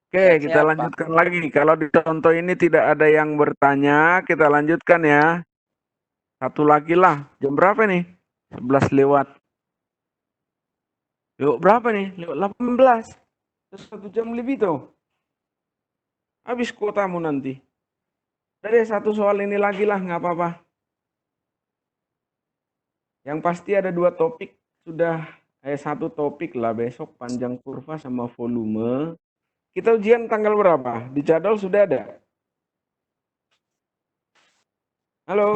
Oke, kita Siap, Pak. lanjutkan lagi. Kalau di contoh ini tidak ada yang bertanya, kita lanjutkan ya. Satu lagi lah. Jam berapa nih? 11 lewat. Lewat berapa nih? Lewat 18. Terus 1 jam lebih tuh. Habis kuotamu nanti. Dari satu soal ini lagi lah, nggak apa-apa. Yang pasti ada 2 topik. Sudah 1 topik lah besok, panjang kurva sama volume. Kita ujian tanggal berapa? Di jadwal sudah ada? Halo?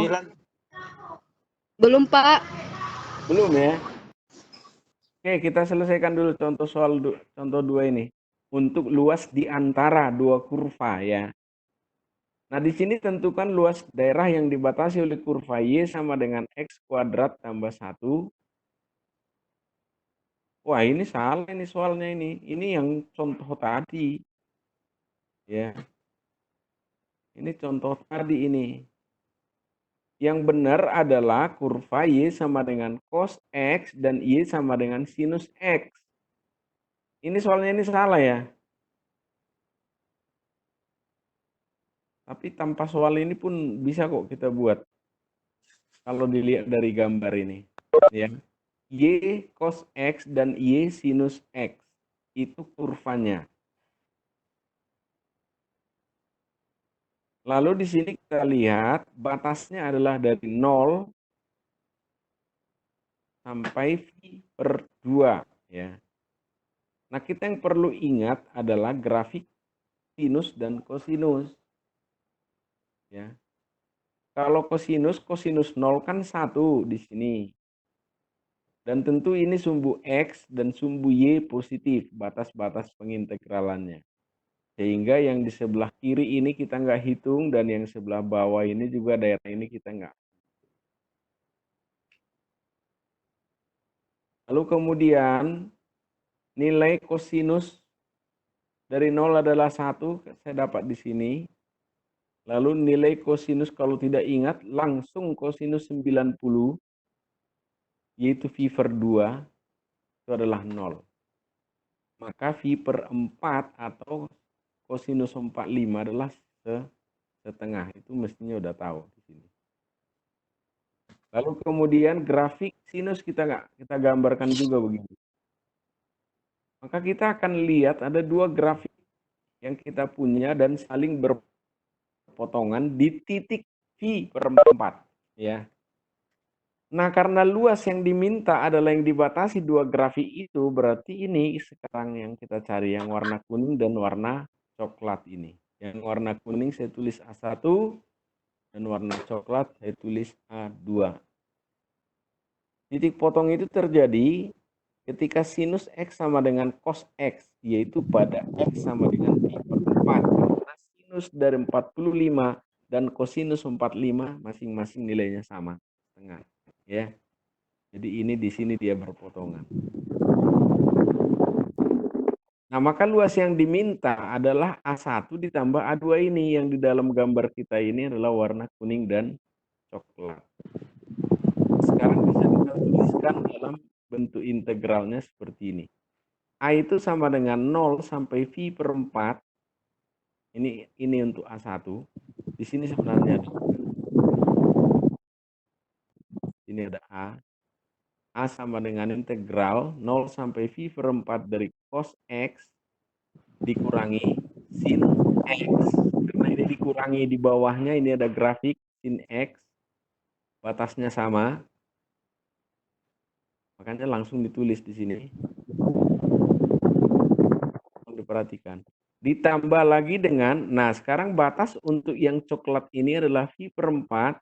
Belum, Pak. Belum ya? Oke, kita selesaikan dulu contoh 2 ini. Untuk luas di antara 2 kurva ya. Nah, di sini tentukan luas daerah yang dibatasi oleh kurva Y sama dengan X kuadrat tambah 1. Wah, ini salah ini soalnya ini. Ini yang contoh tadi. Ya. Ini contoh tadi ini. Yang benar adalah kurva Y sama dengan cos X dan Y sama dengan sinus X. Ini soalnya ini salah ya. Tapi tanpa soal ini pun bisa kok kita buat. Kalau dilihat dari gambar ini. Ya. Y cos X dan Y sinus X. Itu kurvanya. Lalu di sini kita lihat batasnya adalah dari 0 sampai V/2 ya. Nah, kita yang perlu ingat adalah grafik sinus dan kosinus. Ya. Kalau kosinus 0 kan 1 di sini. Dan tentu ini sumbu X dan sumbu Y positif, batas-batas pengintegralannya. Sehingga yang di sebelah kiri ini kita nggak hitung, dan yang sebelah bawah ini juga daerah ini kita nggak. Lalu kemudian nilai kosinus dari 0 adalah 1, saya dapat di sini. Lalu nilai kosinus kalau tidak ingat, langsung kosinus 90, yaitu V/2, itu adalah 0. Maka V/4 atau kosinus 45 adalah setengah. Itu mestinya udah tahu di sini. Lalu kemudian grafik sinus kita gambarkan juga begini. Maka kita akan lihat ada 2 grafik yang kita punya dan saling berpotongan di titik V/4 ya. Nah, karena luas yang diminta adalah yang dibatasi 2 grafik itu, berarti ini sekarang yang kita cari yang warna kuning dan warna coklat ini. Yang warna kuning saya tulis A1 dan warna coklat saya tulis A2. Titik potong itu terjadi ketika sinus X sama dengan cos X, yaitu pada X sama dengan V/4. Karena sinus dari 45 dan kosinus 45 masing-masing nilainya sama, setengah. Ya. Jadi ini di sini dia berpotongan. Nah, maka luas yang diminta adalah A1 ditambah A2 ini, yang di dalam gambar kita ini adalah warna kuning dan coklat. Sekarang bisa kita tuliskan dalam bentuk integralnya seperti ini. A itu sama dengan 0 sampai V/4. Ini untuk A1. Di sini sebenarnya ini ada A. A sama dengan integral 0 sampai V/4 dari cos X dikurangi sin X. Karena ini dikurangi di bawahnya, ini ada grafik sin X. Batasnya sama. Makanya langsung ditulis di sini. Diperhatikan. Ditambah lagi dengan, nah sekarang batas untuk yang coklat ini adalah V/4.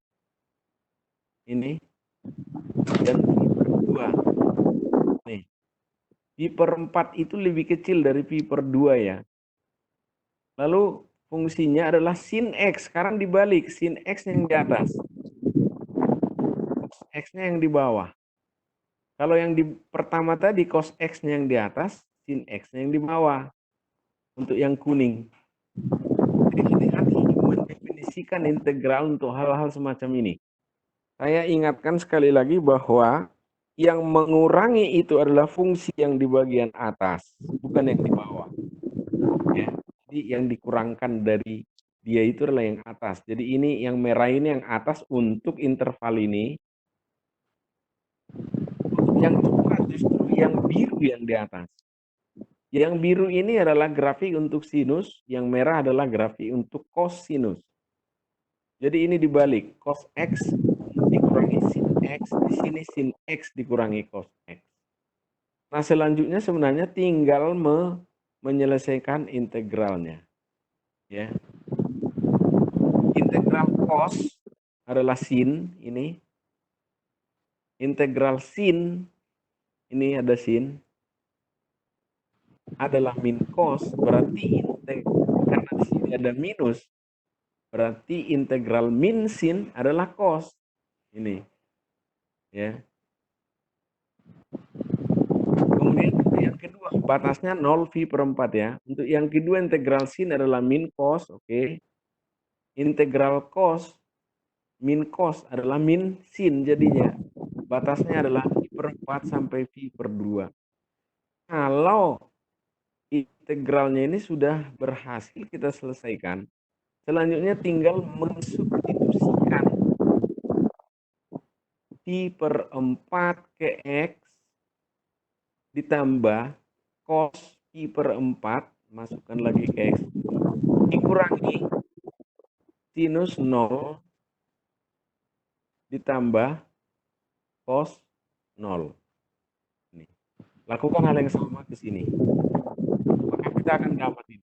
Ini. Dan V/2. Nih. V/4 itu lebih kecil dari V/2 ya. Lalu fungsinya adalah sin X. Sekarang dibalik, sin X yang di atas. Cos X-nya yang di bawah. Kalau yang di pertama tadi cos X-nya yang di atas, sin X-nya yang di bawah. Untuk yang kuning. Jadi hati-hati mendefinisikan integral untuk hal-hal semacam ini. Saya ingatkan sekali lagi bahwa yang mengurangi itu adalah fungsi yang di bagian atas, bukan yang di bawah. Ya. Jadi yang dikurangkan dari dia itu adalah yang atas. Jadi ini yang merah ini yang atas untuk interval ini. Yang coklat justru yang biru yang di atas. Yang biru ini adalah grafik untuk sinus, yang merah adalah grafik untuk cosinus. Jadi ini dibalik, cos X dikurangi sin X, di sini sin X dikurangi cos X. Nah selanjutnya sebenarnya tinggal menyelesaikan integralnya. Ya. Integral cos adalah sin, ini. Integral sin, ini ada sin, adalah min cos, berarti karena di sini ada minus, berarti integral min sin adalah cos. Ini. Ya. Kemudian yang kedua, batasnya 0 V per 4 ya. Untuk yang kedua integral sin adalah min cos, oke. Integral cos, min cos adalah min sin jadinya. Batasnya adalah V per 4 sampai V per 2. Kalau integralnya ini sudah berhasil kita selesaikan, selanjutnya tinggal mensubstitusikan V per 4 ke X ditambah cos V per 4, masukkan lagi ke X, dikurangi sinus 0 ditambah cos 0. Ini. Lakukan hal yang sama ke sini. Maka kita akan dapat ini.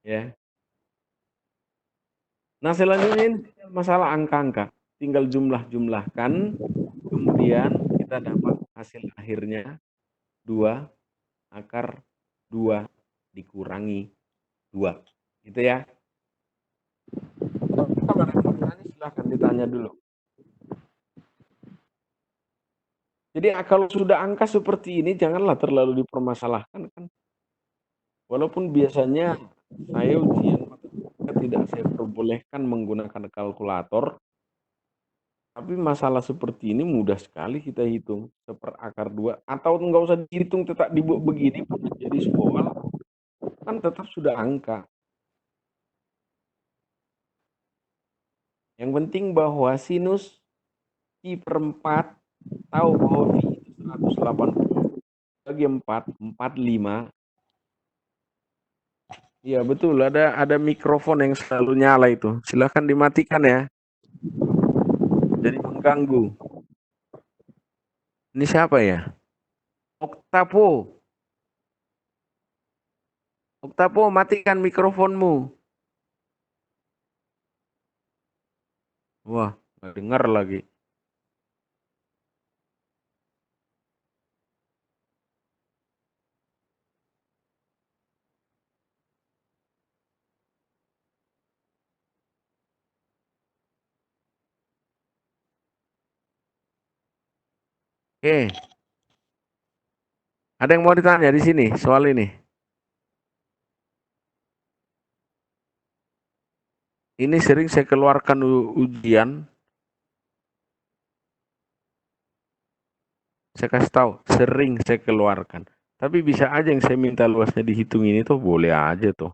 Ya. Nah, selanjutnya ini masalah angka-angka. Tinggal jumlah-jumlahkan, kemudian kita dapat hasil akhirnya 2 akar 2 dikurangi 2. Gitu ya. Kalau ada yang mau tanya, silahkan ditanya dulu. Jadi kalau sudah angka seperti ini, janganlah terlalu dipermasalahkan kan. Walaupun biasanya saya ujian matematika tidak saya perbolehkan menggunakan kalkulator, tapi masalah seperti ini mudah sekali kita hitung. Seperakar 2, atau nggak usah dihitung, tetap dibuat begini pun jadi soal, kan tetap sudah angka. Yang penting bahwa sinus I per 4, tahu bahwa V itu 180 bagi 4, 45. Iya betul, ada mikrofon yang selalu nyala itu. Silahkan dimatikan ya. Jadi mengganggu. Ini siapa ya? Oktapo. Oktapo, matikan mikrofonmu. Wah, nggak dengar lagi. Oke. Ada yang mau ditanya di sini soal ini? Ini sering saya keluarkan ujian. Saya kasih tahu, sering saya keluarkan. Tapi bisa aja yang saya minta luasnya dihitung ini tuh boleh aja tuh.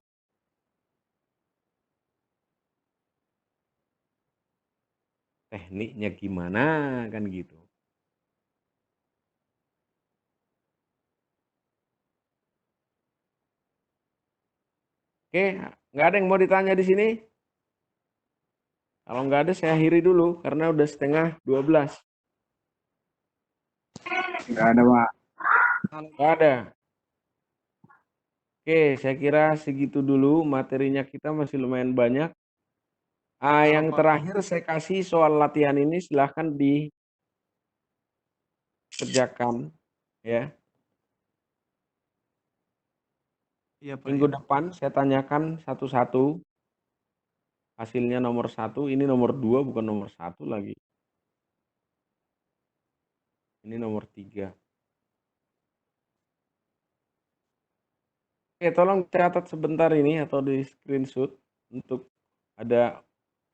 Tekniknya gimana kan gitu. Oke, nggak ada yang mau ditanya di sini? Kalau nggak ada saya akhiri dulu karena udah setengah 12. Nggak ada, Pak. Nggak ada. Oke, saya kira segitu dulu materinya, kita masih lumayan banyak. Yang terakhir saya kasih soal latihan ini, silahkan dikerjakan ya. Minggu depan saya tanyakan satu-satu. Hasilnya nomor 1, ini nomor 2 bukan nomor 1 lagi. Ini nomor 3. Oke, tolong catat sebentar ini atau di screenshot untuk ada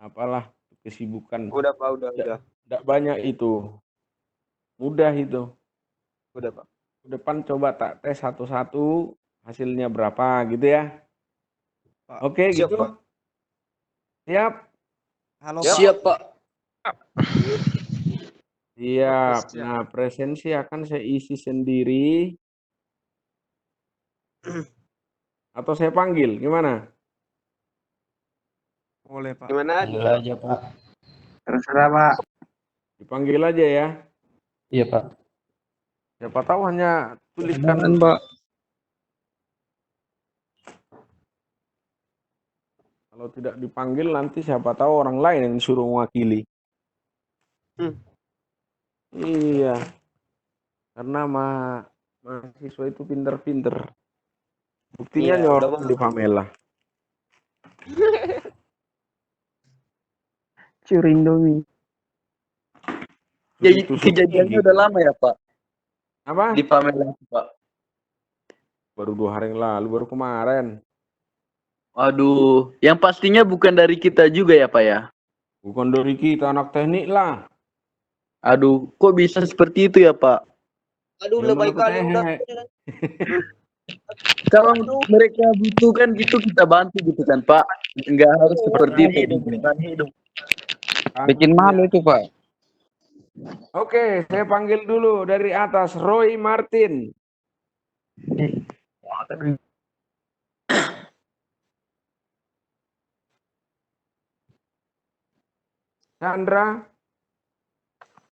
apalah kesibukan. Udah Pak, udah. Tidak banyak itu. Mudah itu. Udah Pak. Depan coba tak tes satu-satu hasilnya berapa gitu ya. Pak. Oke Siap, gitu. Pak. Siap. Halo, Siap Pak. Siap. Siap. Nah, presensi akan saya isi sendiri. Atau saya panggil, gimana? Boleh, Pak. Gimana aja? Terserah, Pak. Dipanggil aja ya. Iya, Pak. Siapa tahu hanya tuliskan. Pak. Kalau tidak dipanggil nanti siapa tahu orang lain yang disuruh mewakili. Iya. Karena mahasiswa itu pinter-pinter. Buktinya Iya, udah, nyorong Pak. di Pamela. Curi Indomie. Suruh tusuk Kejadiannya gigi. udah lama ya Pak? Apa? Di Pamela itu, Pak. Baru 2 hari yang lalu, baru kemarin. Aduh, yang pastinya bukan dari kita juga ya Pak ya? Bukan dari kita, anak teknik lah. Aduh, kok bisa seperti itu ya Pak? Aduh, Yang lebay mana kali udah. teknik. Kalau mereka butuhkan gitu kita bantu gitu kan Pak. Enggak harus seperti itu. Bikin malu itu, Pak. Oke, saya panggil dulu dari atas, Roy Martin. Sandra,